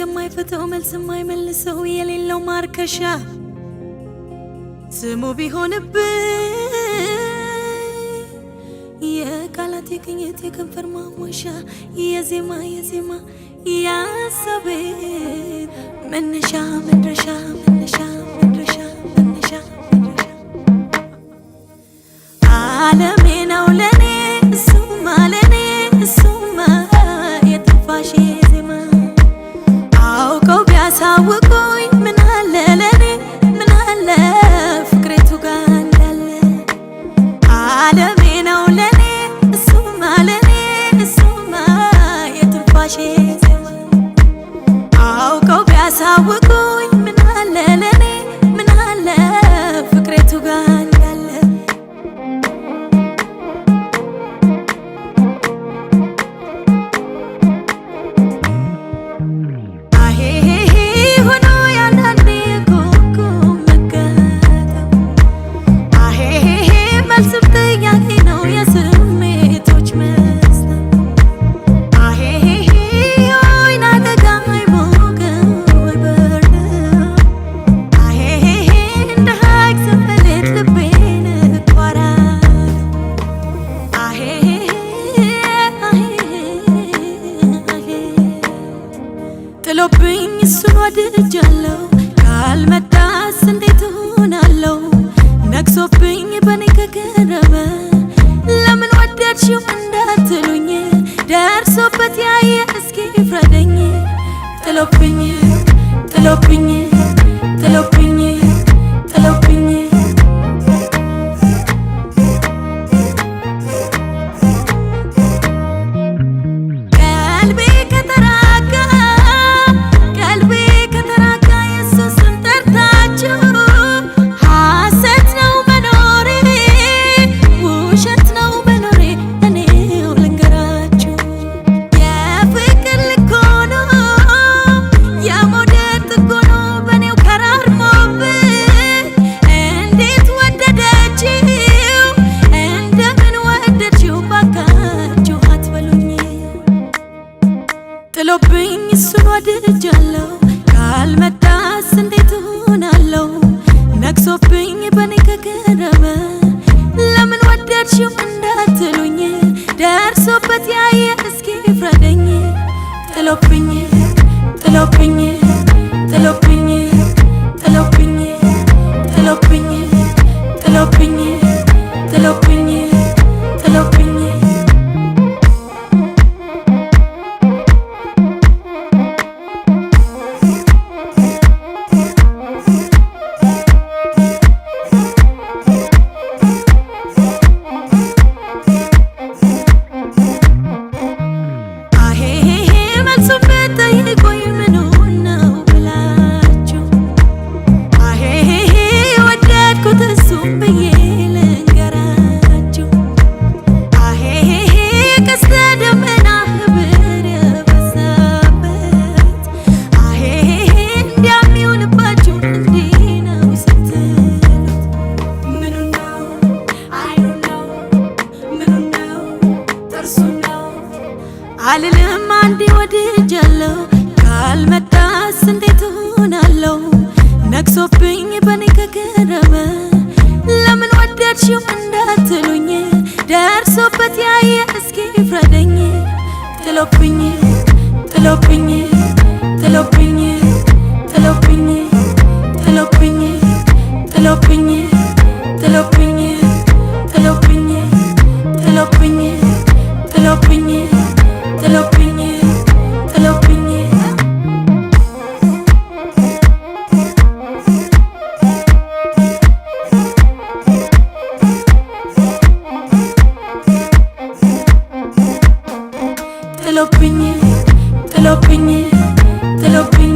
የማይፈተው መልስ የማይመልሰው የሌለው ማርከሻ ስሙ ቢሆንብኝ የቃላት የቅኝት የከንፈር ማሞሻ የዜማ ያሰቤ መነሻ መድረሻ ዓለሜ ነው ለኔ እሱማ የትንፋሼ ዜማ አውቀው ቢያሳውቁኝ ምን አለ ለኔ ምን አለ ፍቅሬቱ ጋር እንዳለ ዓለሜ ነው ለኔ እሱማ የትንፋሼ ዜማ አውቀው ቢያሳውቁኝ ምን አለ ለኔ ምን አለ ፍቅሬቱ ጋር እንዳለ ጥሎብኝ እሱን ወድጃለሁ ካልመጣስ እንዴት እሆናለሁ ነግሶብኝ በኔ ከቀረበ ለምን ወደድሽው እንዳትሉኝ ደርሶበት ያየ እስኪ ፍረደኝ ጥሎብኝ ጥሎብኝ እሱን ወድጃለሁ ካልመጣስ እንዴት እሆናለሁ ነግሶብኝ በኔ ከቀረበ ለምን ወደድሽው እንዳትሉኝ ደርሶበት ያየ እስኪ ፍረደኝ ጥሎብኝ አልልም አንዴ ወድጃለሁ ካልመጣስ እንዴት እሆናለሁ ነግሶብኝ በኔ ከቀረበ ለምን ወደድሽው እንዳትሉኝ ደርሶበት ያየ እስኪ ፍረደኝ ጥሎብኝ ጥሎብኝ